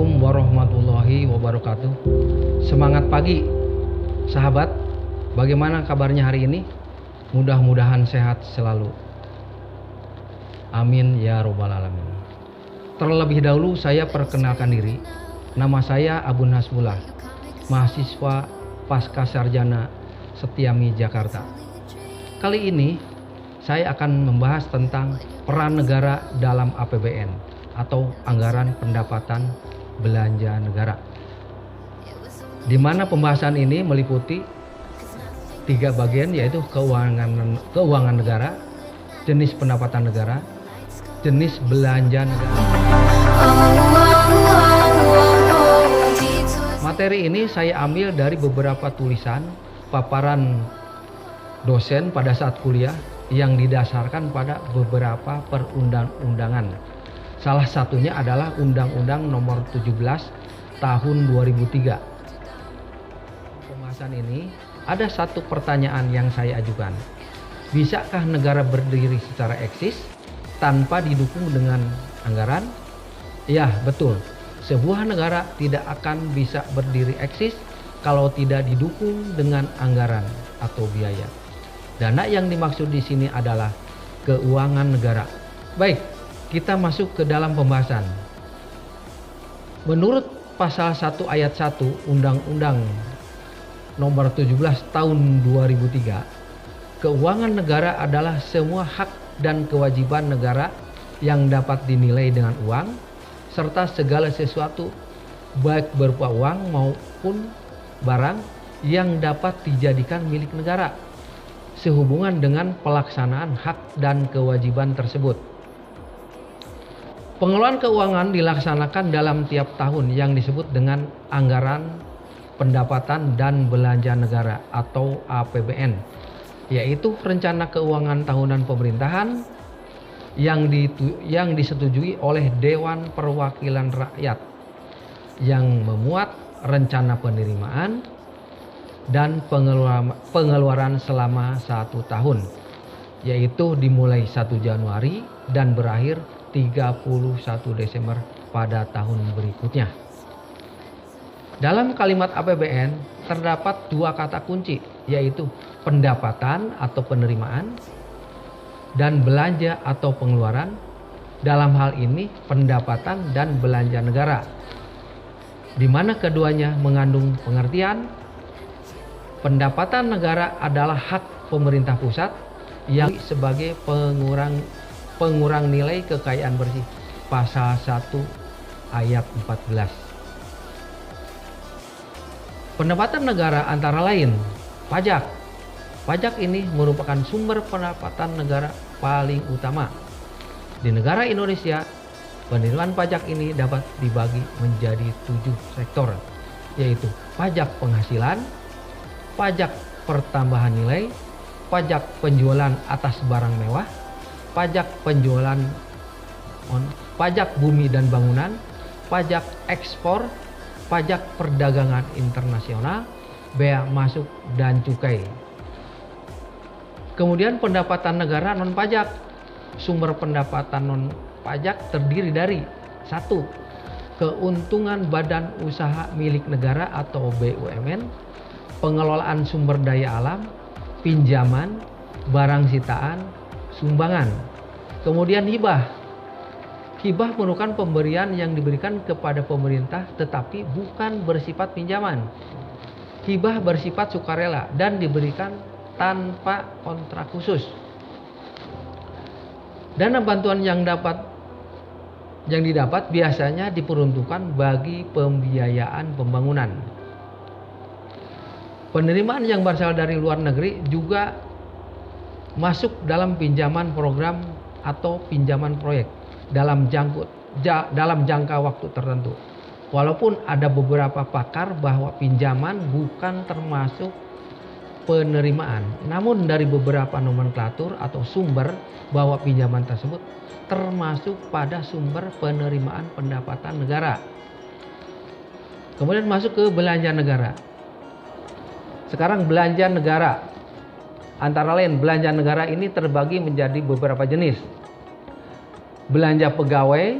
Assalamualaikum warahmatullahi wabarakatuh. Semangat pagi, sahabat. Bagaimana kabarnya hari ini? Mudah-mudahan sehat selalu. Amin ya robbal alamin. Terlebih dahulu saya perkenalkan diri. Nama saya Abun Hasbullah, mahasiswa Pasca Sarjana Setiami Jakarta. Kali ini saya akan membahas tentang peran negara dalam APBN atau Anggaran Pendapatan Belanja Negara, di mana pembahasan ini meliputi 3 bagian, yaitu keuangan negara, jenis pendapatan negara, jenis belanja negara. Materi ini saya ambil dari beberapa tulisan paparan dosen pada saat kuliah yang didasarkan pada beberapa perundang-undangan. Salah satunya adalah Undang-Undang Nomor 17 Tahun 2003. Pembahasan ini ada satu pertanyaan yang saya ajukan. Bisakah negara berdiri secara eksis tanpa didukung dengan anggaran? Ya, betul. Sebuah negara tidak akan bisa berdiri eksis kalau tidak didukung dengan anggaran atau biaya. Dana yang dimaksud di sini adalah keuangan negara. Baik, kita masuk ke dalam pembahasan. Menurut pasal 1 ayat 1 Undang-Undang Nomor 17 Tahun 2003, keuangan negara adalah semua hak dan kewajiban negara yang dapat dinilai dengan uang, serta segala sesuatu baik berupa uang maupun barang yang dapat dijadikan milik negara sehubungan dengan pelaksanaan hak dan kewajiban tersebut. Pengelolaan keuangan dilaksanakan dalam tiap tahun yang disebut dengan Anggaran Pendapatan dan Belanja Negara atau APBN, yaitu rencana keuangan tahunan pemerintahan yang disetujui oleh Dewan Perwakilan Rakyat, yang memuat rencana penerimaan dan pengeluaran selama 1 tahun, yaitu dimulai 1 Januari dan berakhir 31 Desember pada tahun berikutnya. Dalam kalimat APBN terdapat 2 kata kunci, yaitu pendapatan atau penerimaan dan belanja atau pengeluaran. Dalam hal ini pendapatan dan belanja negara, di mana keduanya mengandung pengertian. Pendapatan negara adalah hak pemerintah pusat yang sebagai pengurang nilai kekayaan bersih, pasal 1 ayat 14. Pendapatan negara antara lain pajak. Pajak ini merupakan sumber pendapatan negara paling utama. Di negara Indonesia, penerimaan pajak ini dapat dibagi menjadi 7 sektor, yaitu pajak penghasilan, pajak pertambahan nilai, pajak penjualan atas barang mewah, pajak pajak bumi dan bangunan, pajak ekspor, pajak perdagangan internasional, bea masuk dan cukai. Kemudian pendapatan negara non pajak. Sumber pendapatan non pajak terdiri dari 1. Keuntungan badan usaha milik negara atau BUMN, pengelolaan sumber daya alam, pinjaman, barang sitaan, sumbangan. Kemudian hibah. Hibah merupakan pemberian yang diberikan kepada pemerintah tetapi bukan bersifat pinjaman. Hibah bersifat sukarela dan diberikan tanpa kontrak khusus. Dana bantuan yang didapat biasanya diperuntukkan bagi pembiayaan pembangunan. Penerimaan yang berasal dari luar negeri juga masuk dalam pinjaman program atau pinjaman proyek dalam jangka waktu tertentu. Walaupun ada beberapa pakar bahwa pinjaman bukan termasuk penerimaan, namun dari beberapa nomenklatur atau sumber bahwa pinjaman tersebut termasuk pada sumber penerimaan pendapatan negara. Kemudian masuk ke belanja negara. Sekarang belanja negara, antara lain belanja negara ini terbagi menjadi beberapa jenis. Belanja pegawai,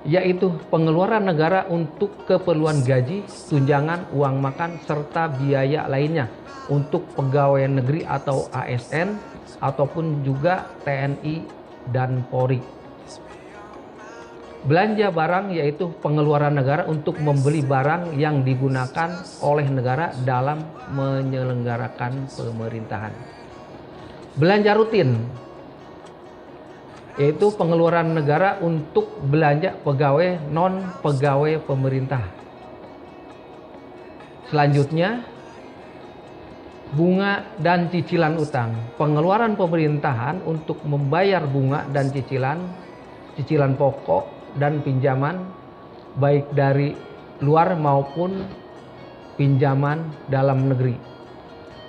yaitu pengeluaran negara untuk keperluan gaji, tunjangan, uang makan, serta biaya lainnya untuk pegawai negeri atau ASN ataupun juga TNI dan Polri. Belanja barang yaitu pengeluaran negara untuk membeli barang yang digunakan oleh negara dalam menyelenggarakan pemerintahan. Belanja rutin yaitu pengeluaran negara untuk belanja pegawai non-pegawai pemerintah. Selanjutnya, bunga dan cicilan utang. Pengeluaran pemerintahan untuk membayar bunga dan cicilan pokok dan pinjaman baik dari luar maupun pinjaman dalam negeri.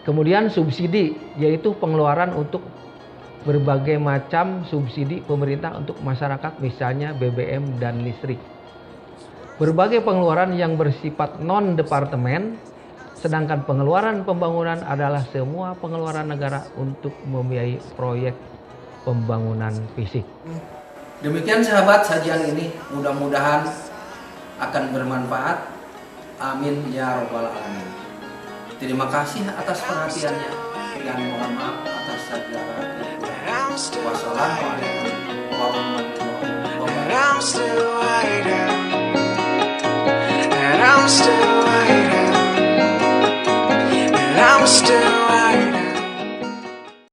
Kemudian subsidi yaitu pengeluaran untuk berbagai macam subsidi pemerintah untuk masyarakat, misalnya BBM dan listrik. Berbagai pengeluaran yang bersifat non-departemen, sedangkan pengeluaran pembangunan adalah semua pengeluaran negara untuk membiayai proyek pembangunan fisik. Demikian sahabat sajian ini, mudah-mudahan akan bermanfaat. Amin ya robbal alamin. Terima kasih atas perhatiannya dan mohon maaf atas segala kekurangan. Wassalamualaikum warahmatullahi wabarakatuh.